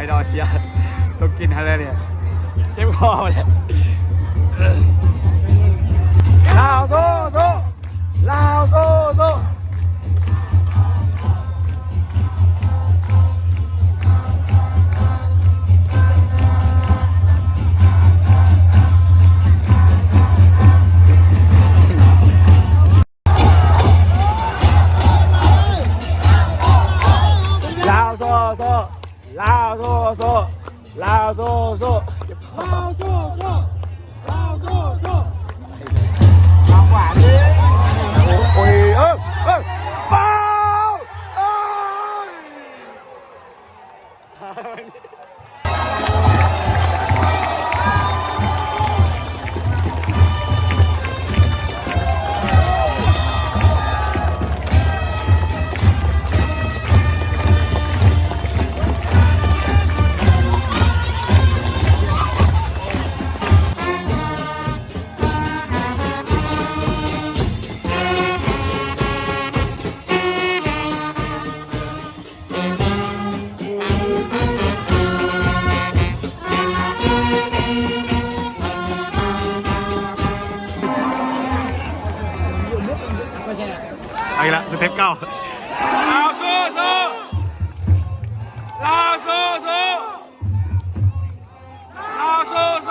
อ้ดอเสียต้องกินอะไรเนี่ยเจ็บคอเลยลาวโซโซลาวโซโซลาวโซโซลาวโซโซลาวโซโซลาวโซโซลาวโซโซมากกว่าเลยโอ้ยเปล่าเอาอีกแล้วสเต็ปเก้าลาวโซโซลาวโซโซลาวโซโซ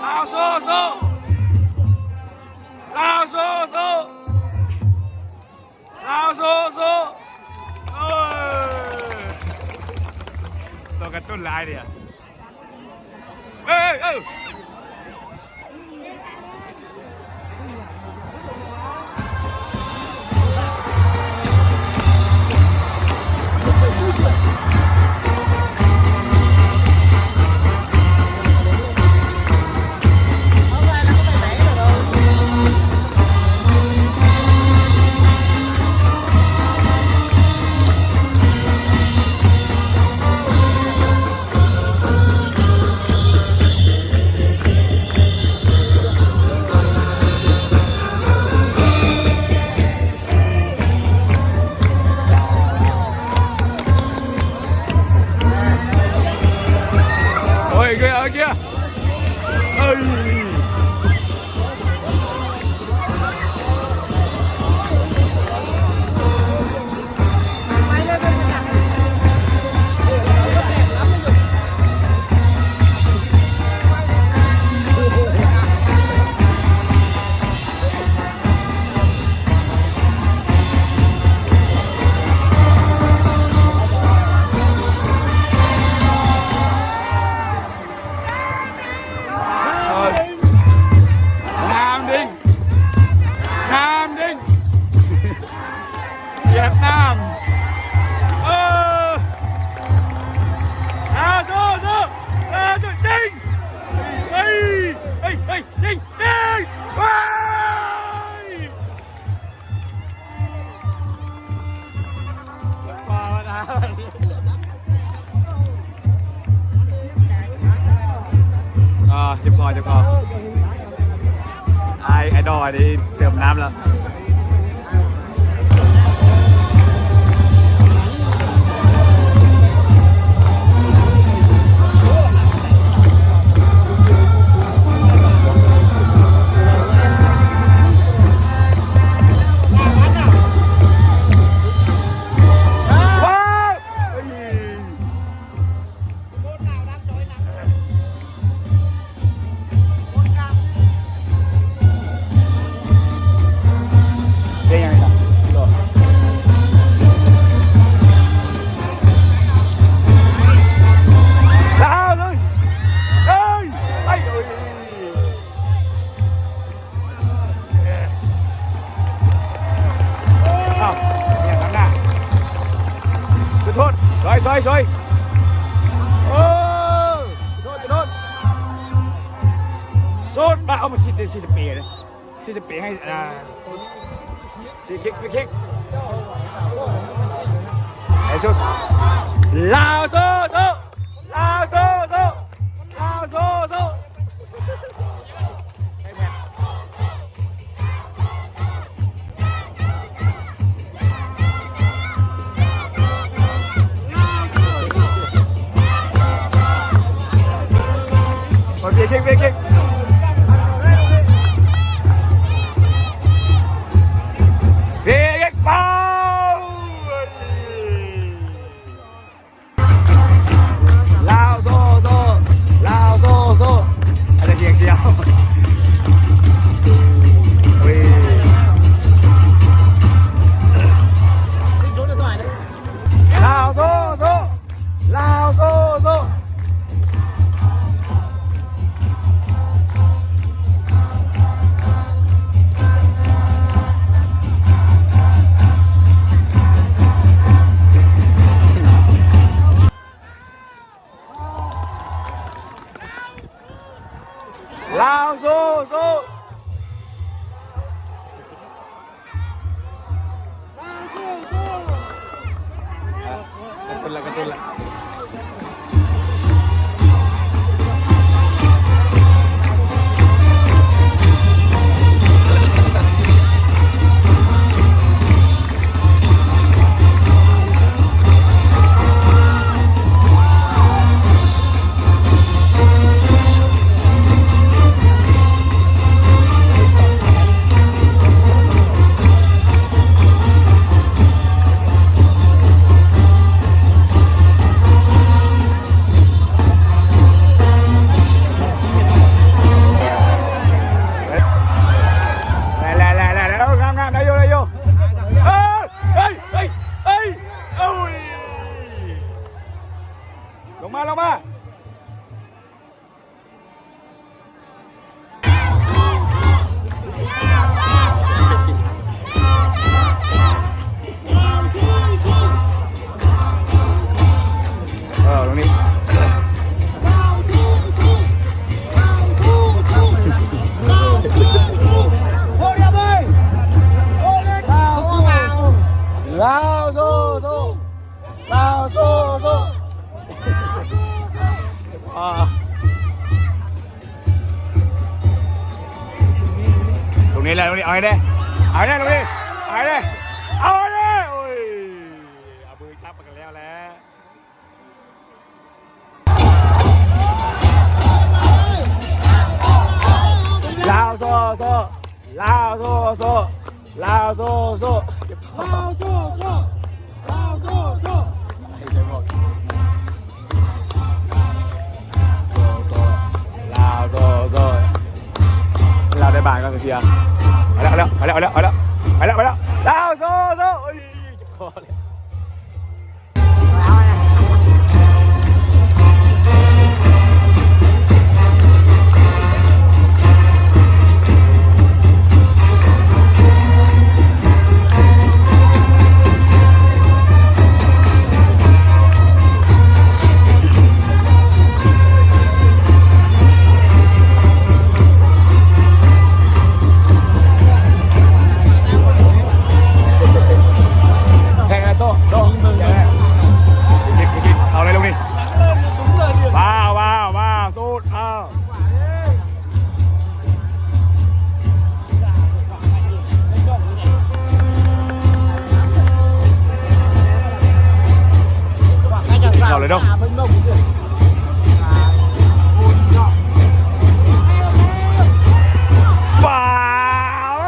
ลาวโซโซลาวโซโซลาวโซโซตัวกระตุ้นลายเนี่ยเวียดนามสู้จริงเฮ้ยจริงว้ายปลานะเจ็บคอไอดอลนี่เติมน้ำแล้วซอยโทษโซนมาเอามาฉีดสเปรย์เลยฉีดสเปรย์ให้ฟรีคิกไอ้ชุดลาวโซลาวโซ เบียร์เก่งเบียร์เก่งเบียร์เก่งเป้าลาวโซโซลาวโซโซอาจจะเชียงเชียวลาวโซโซลาวโซโซลาวโซโซกระตุ้นละกระตุ้นละลงมาลงมาตรงนี้ลาวโซโซลาวโซโซตรงนี้แหละตรงนี้เอาให้ได้เอาให้ได้ตรงนี้เอาให้ได้เอาให้ได้โอ้ยเอามือจับกันแล้วแหละลาวโซโซลาวโซโซลาวโซโซลาวโซโซลาวโซโซลาวโซโซเราได้บานก็เสียไปแล้วไปแล้วไปแล้วไปแล้วไปแล้วไปแล้วลาวโซโซโอ้ยเจ็บคอเลยเอาเลยเนาะว้าว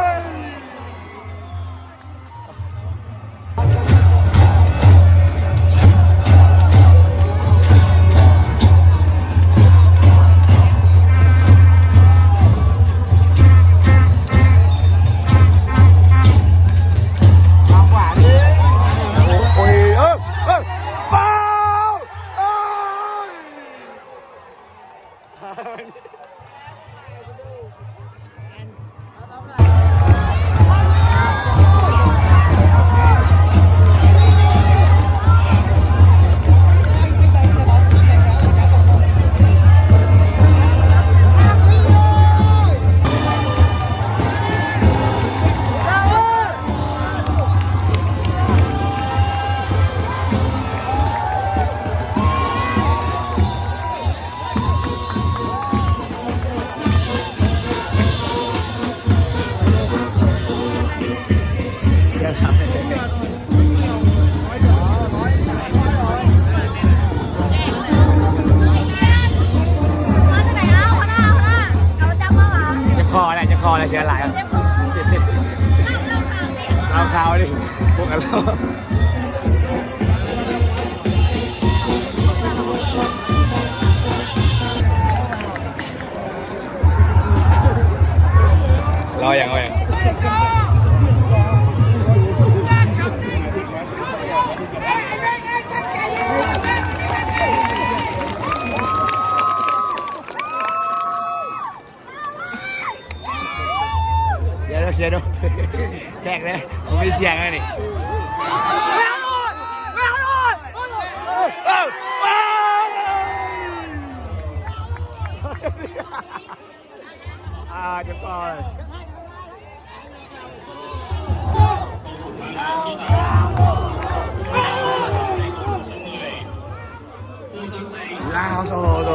อะไรเชียร์หลายเราข่าวดิพวกกันเราอย่างไรเสียดูแท็กเลยผมไม่เสียงเลยนี่จะก่อนลาวโซโล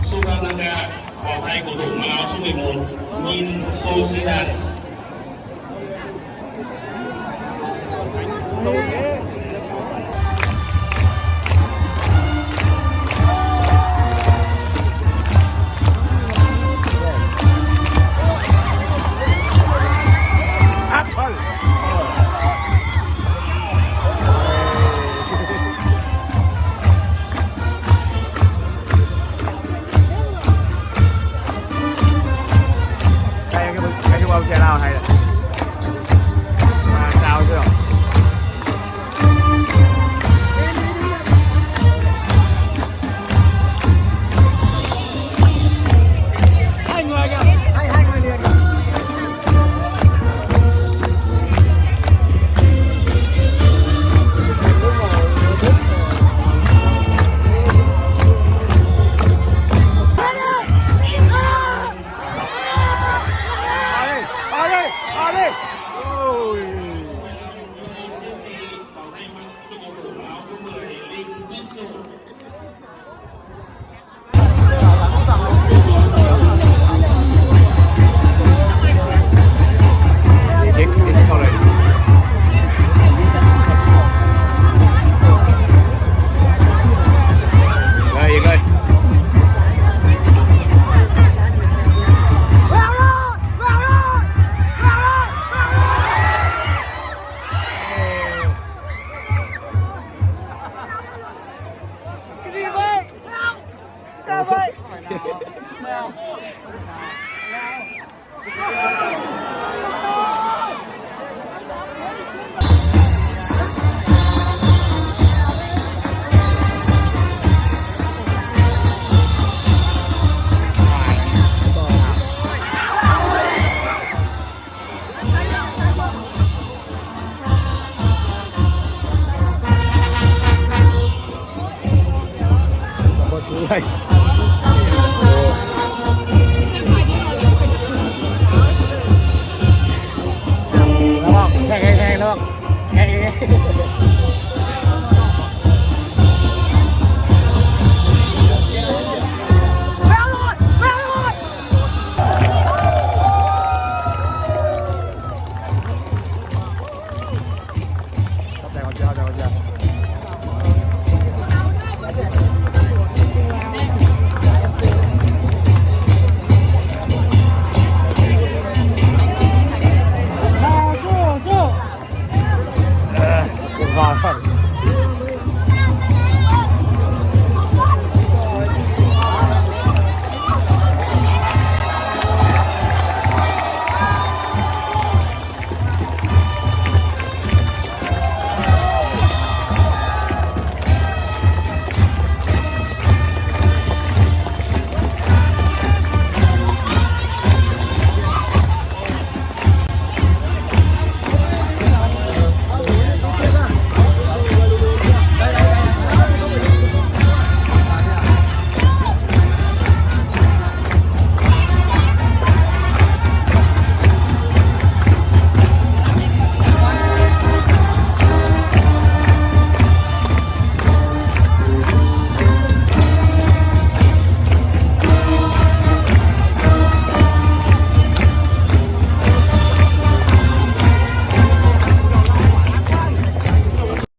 Sukarnaga Partai Kutuk Malau Sumimun Min Sosidanเชียร์เราให้มาเจ้าเชื่อให้เงินกันให้เงินเดือนกันช่วยแล้วแข่งแล้วแข่ง